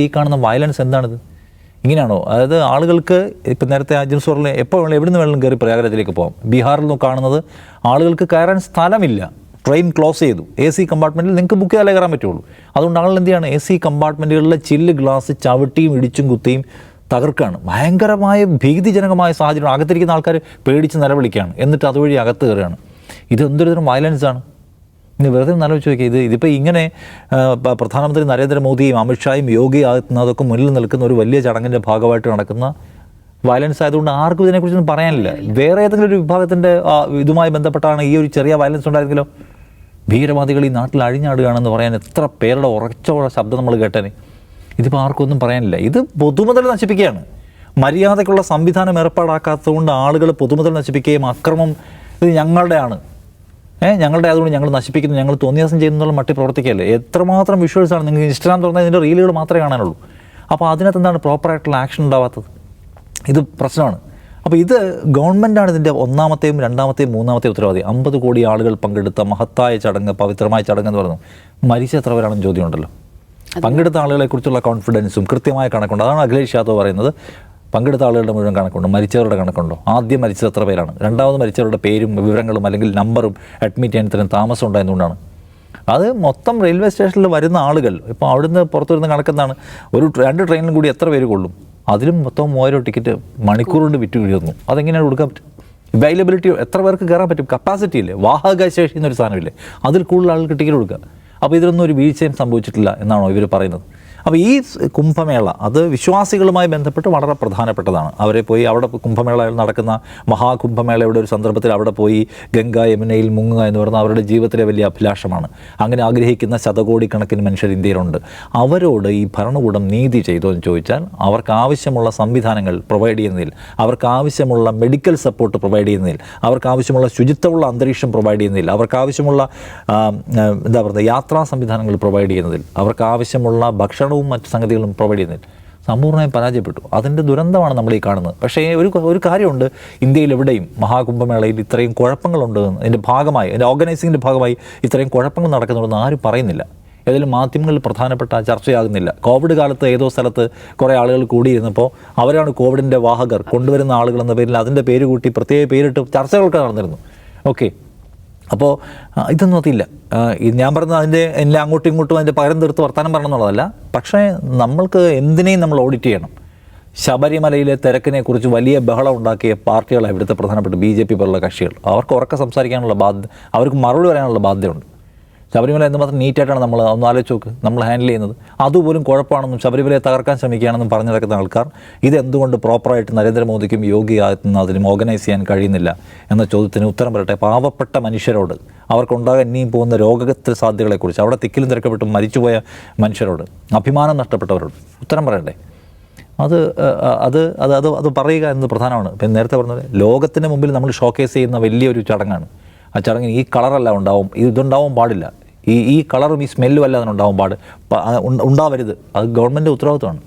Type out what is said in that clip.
ഈ കാണുന്ന വയലൻസ് എന്താണിത്? ഇങ്ങനെയാണോ? അതായത് ആളുകൾക്ക് ഇപ്പം നേരത്തെ അജിൻ സോറിൽ എപ്പോൾ വേണം എവിടെ നിന്ന് വേണം കയറി പ്രയാഗരാജിലേക്ക് പോകാം. ബീഹാറിൽ നിന്ന് കാണുന്നത് ആളുകൾക്ക് കയറാൻ സ്ഥലമില്ല, ട്രെയിൻ ക്ലോസ് ചെയ്തു. AC കമ്പാർട്ട്മെൻറ്റിൽ നിങ്ങൾക്ക് ബുക്ക് ചെയ്താലേ കയറാൻ പറ്റുള്ളൂ. അതുകൊണ്ട് ആളുകൾ എന്ത് ചെയ്യാണ്? AC കമ്പാർട്ട്മെൻറ്റുകളിലെ ചില്ല് ഗ്ലാസ് ചവിട്ടിയും ഇടിച്ചും കുത്തിയും തകർക്കുകയാണ്. ഭയങ്കരമായ ഭീതിജനകമായ സാഹചര്യം. അകത്തിരിക്കുന്ന ആൾക്കാർ പേടിച്ച് നിലവിളിക്കുകയാണ്, എന്നിട്ട് അതുവഴി അകത്ത് കയറുകയാണ്. ഇത് എന്തൊരു തരം വയലൻസാണ്? ഇനി വെറുതെ ആലോചിച്ച് നോക്കിയാൽ ഇതിപ്പോൾ ഇങ്ങനെ പ്രധാനമന്ത്രി നരേന്ദ്രമോദിയും അമിത്ഷായും യോഗി ആദിത്യനാഥൊക്കെ മുന്നിൽ നിൽക്കുന്ന ഒരു വലിയ ചടങ്ങിൻ്റെ ഭാഗമായിട്ട് നടക്കുന്ന വയലൻസ് ആയതുകൊണ്ട് ആർക്കും ഇതിനെക്കുറിച്ചൊന്നും പറയാനില്ല. വേറെ ഏതെങ്കിലും ഒരു വിഭാഗത്തിൻ്റെ ഇതുമായി ബന്ധപ്പെട്ടാണ് ഈ ഒരു ചെറിയ വയലൻസ് ഉണ്ടായിരുന്നെങ്കിലോ? ഭീകരവാദികൾ ഈ നാട്ടിൽ അഴിഞ്ഞാടുകയാണെന്ന് പറയാൻ എത്ര പേരുടെ ഉറച്ച ശബ്ദം നമ്മൾ കേട്ടേനെ. ഇതിപ്പോൾ ആർക്കും ഒന്നും പറയാനില്ല. ഇത് പൊതുമുതൽ നശിപ്പിക്കുകയാണ്. മര്യാദയ്ക്കുള്ള സംവിധാനം ഏർപ്പാടാക്കാത്തതുകൊണ്ട് ആളുകൾ പൊതുമുതൽ നശിപ്പിക്കുകയും അക്രമം ഇത് ഞങ്ങളുടെയാണ്, ഞങ്ങളുടെ അതുകൊണ്ട് ഞങ്ങൾ നശിപ്പിക്കുന്നു, ഞങ്ങൾ തോന്നിയാസം ചെയ്യുന്നുള്ള മട്ടി പ്രവർത്തിക്കുകയല്ലേ. എത്രമാത്രം വിഷ്വൽസാണ് നിങ്ങൾക്ക് ഇൻസ്റ്റാഗ്രാം തുറന്നാൽ ഇതിൻ്റെ റീലുകൾ മാത്രമേ കാണാനുള്ളൂ. അപ്പോൾ അതിനകത്ത് എന്താണ് പ്രോപ്പറായിട്ടുള്ള ആക്ഷൻ ഉണ്ടാവാത്തത്? ഇത് പ്രശ്നമാണ്. അപ്പോൾ ഇത് ഗവൺമെൻറ്റാണ് ഇതിൻ്റെ ഒന്നാമത്തെയും രണ്ടാമത്തെയും മൂന്നാമത്തെയും ഉത്തരവാദി. 50 കോടി ആളുകൾ പങ്കെടുത്ത മഹത്തായ ചടങ്ങ്, പവിത്രമായ ചടങ്ങ് എന്ന് പറഞ്ഞു. മരിച്ച എത്ര പേരാണെന്ന് ചോദ്യമുണ്ടല്ലോ. പങ്കെടുത്ത ആളുകളെക്കുറിച്ചുള്ള കോൺഫിഡൻസും കൃത്യമായ കണക്കുണ്ട്. അതാണ് അഖിലേഷ് യാദവ് പറയുന്നത്. പങ്കെടുത്ത ആളുകളുടെ മുഴുവൻ കണക്കുണ്ട്, മരിച്ചവരുടെ കണക്കുണ്ടോ, ആദ്യം മരിച്ചത് എത്ര പേരാണ്, രണ്ടാമത് മരിച്ചവരുടെ പേരും വിവരങ്ങളും അല്ലെങ്കിൽ നമ്പറും അഡ്മിറ്റ് ചെയ്യാൻ ഇത്രയും താമസം ഉണ്ടായതുകൊണ്ടാണ്. അത് മൊത്തം റെയിൽവേ സ്റ്റേഷനിൽ വരുന്ന ആളുകൾ ഇപ്പോൾ അവിടുന്ന് പുറത്തു വരുന്ന കണക്കെന്താണ്? ഒരു 2 ട്രെയിനിലും കൂടി എത്ര പേര് കൊള്ളും? അതിലും മൊത്തം 3000 ടിക്കറ്റ് മണിക്കൂർ കൊണ്ട് വിറ്റ് വീഴുന്നു. അതെങ്ങനെയാണ് കൊടുക്കാൻ പറ്റും? അവൈലബിലിറ്റി എത്ര പേർക്ക് കയറാൻ പറ്റും? കപ്പാസിറ്റി ഇല്ലേ? വാഹക ശേഷി എന്നൊരു സാധനമില്ലേ? അതിൽ കൂടുതൽ ആൾക്ക് ടിക്കറ്റ് കൊടുക്കുക. അപ്പോൾ ഇതിലൊന്നും ഒരു വീഴ്ചയും സംഭവിച്ചിട്ടില്ല എന്നാണോ ഇവർ പറയുന്നത്? അപ്പോൾ ഈ കുംഭമേള അത് വിശ്വാസികളുമായി ബന്ധപ്പെട്ട് വളരെ പ്രധാനപ്പെട്ടതാണ്. അവരെ പോയി അവിടെ കുംഭമേളയിൽ നടക്കുന്ന മഹാകുംഭമേളയുടെ ഒരു സന്ദർഭത്തിൽ അവിടെ പോയി ഗംഗ യമുനയിൽ മുങ്ങുക എന്ന് പറയുന്നത് അവരുടെ ജീവിതത്തിലെ വലിയ അഭിലാഷമാണ്. അങ്ങനെ ആഗ്രഹിക്കുന്ന ശതകോടിക്കണക്കിന് മനുഷ്യർ ഇന്ത്യയിലുണ്ട്. അവരോട് ഈ ഭരണകൂടം നീതി ചെയ്തോ എന്ന് ചോദിച്ചാൽ അവർക്ക് ആവശ്യമുള്ള സംവിധാനങ്ങൾ പ്രൊവൈഡ് ചെയ്യുന്നതിൽ, അവർക്ക് ആവശ്യമുള്ള മെഡിക്കൽ സപ്പോർട്ട് പ്രൊവൈഡ് ചെയ്യുന്നതിൽ, അവർക്ക് ആവശ്യമുള്ള ശുചിത്വമുള്ള അന്തരീക്ഷം പ്രൊവൈഡ് ചെയ്യുന്നതിൽ, അവർക്ക് ആവശ്യമുള്ള എന്താ പറയുക യാത്രാ സംവിധാനങ്ങൾ പ്രൊവൈഡ് ചെയ്യുന്നതിൽ, അവർക്ക് ആവശ്യമുള്ള ഭക്ഷണവും മറ്റ് സംഗതികളും പ്രൊവൈഡ് ചെയ്യുന്നതിൽ സമ്പൂർണ്ണമായും പരാജയപ്പെട്ടു. അതിൻ്റെ ദുരന്തമാണ് നമ്മൾ ഈ കാണുന്നത്. പക്ഷേ ഒരു കാര്യമുണ്ട്, ഇന്ത്യയിൽ എവിടെയും മഹാകുംഭമേളയിൽ ഇത്രയും കുഴപ്പങ്ങളുണ്ട്, അതിൻ്റെ ഭാഗമായി, അതിൻ്റെ ഓർഗനൈസിങ്ങിൻ്റെ ഭാഗമായി ഇത്രയും കുഴപ്പങ്ങൾ നടക്കുന്നുണ്ടെന്ന് ആരും പറയുന്നില്ല. ഏതെങ്കിലും മാധ്യമങ്ങളിൽ പ്രധാനപ്പെട്ട ചർച്ചയാകുന്നില്ല. കോവിഡ് കാലത്ത് ഏതോ സ്ഥലത്ത് കുറേ ആളുകൾ കൂടിയിരുന്നപ്പോൾ അവരാണ് കോവിഡിൻ്റെ വാഹകർ, കൊണ്ടുവരുന്ന ആളുകൾ എന്ന പേരിൽ അതിൻ്റെ പേര് കൂട്ടി പ്രത്യേക പേരിട്ട് ചർച്ചകളൊക്കെ നടന്നിരുന്നു. ഓക്കെ, അപ്പോൾ ഇതൊന്നും അതില്ല. ഞാൻ പറഞ്ഞത് അതിൻ്റെ എല്ലാം അങ്ങോട്ടും ഇങ്ങോട്ടും അതിൻ്റെ പകരം തീർത്ത് വർത്താനം പറയണമെന്നുള്ളതല്ല. പക്ഷേ നമ്മൾക്ക് എന്തിനേയും നമ്മൾ ഓഡിറ്റ് ചെയ്യണം. ശബരിമലയിലെ തിരക്കിനെക്കുറിച്ച് വലിയ ബഹളം ഉണ്ടാക്കിയ പാർട്ടികളാണ് ഇവിടുത്തെ പ്രധാനപ്പെട്ട BJP പോലുള്ള കക്ഷികൾ. അവർക്ക് ഉറക്കെ സംസാരിക്കാനുള്ള ബാധ്യത, അവർക്ക് മറുപടി പറയാനുള്ള ബാധ്യതയുണ്ട്. ശബരിമല എന്തുമാത്രം നീറ്റായിട്ടാണ് നമ്മൾ ഒന്ന് ആലോചിച്ച് നോക്ക് നമ്മൾ ഹാൻഡിൽ ചെയ്യുന്നത്. അതുപോലും കുഴപ്പമാണെന്നും ശബരിമലയെ തകർക്കാൻ ശ്രമിക്കുകയാണെന്നും പറഞ്ഞു നടക്കുന്ന ആൾക്കാർ ഇതെന്തുകൊണ്ട് പ്രോപ്പറായിട്ട് നരേന്ദ്രമോദിക്കും യോഗി ആദിത്യനാഥിനും ഓർഗനൈസ് ചെയ്യാൻ കഴിയുന്നില്ല എന്ന ചോദ്യത്തിന് ഉത്തരം പറയട്ടെ. പാവപ്പെട്ട മനുഷ്യരോട്, അവർക്കുണ്ടാകാൻ ഇനിയും പോകുന്ന രോഗത്തിൽ സാധ്യതകളെക്കുറിച്ച്, അവിടെ തിക്കിലും തിരക്കപ്പെട്ട് മരിച്ചുപോയ മനുഷ്യരോട്, അഭിമാനം നഷ്ടപ്പെട്ടവരോട് ഉത്തരം പറയണ്ടേ? അത് അത് അത് അത് അത് പറയുക എന്നത് പ്രധാനമാണ്. പിന്നെ നേരത്തെ പറഞ്ഞത് ലോകത്തിന് മുമ്പിൽ നമ്മൾ ഷോക്കേസ് ചെയ്യുന്ന വലിയൊരു ചടങ്ങാണ്. ആ ചടങ്ങിന് ഈ കളറല്ല ഇതുണ്ടാവാൻ പാടില്ല. ഈ കളറും ഈ സ്മെല്ലും അല്ല അതിനുണ്ടാവാൻ ഉണ്ടാവരുത്. അത് ഗവൺമെൻറ് ഉത്തരവാദിത്വമാണ്.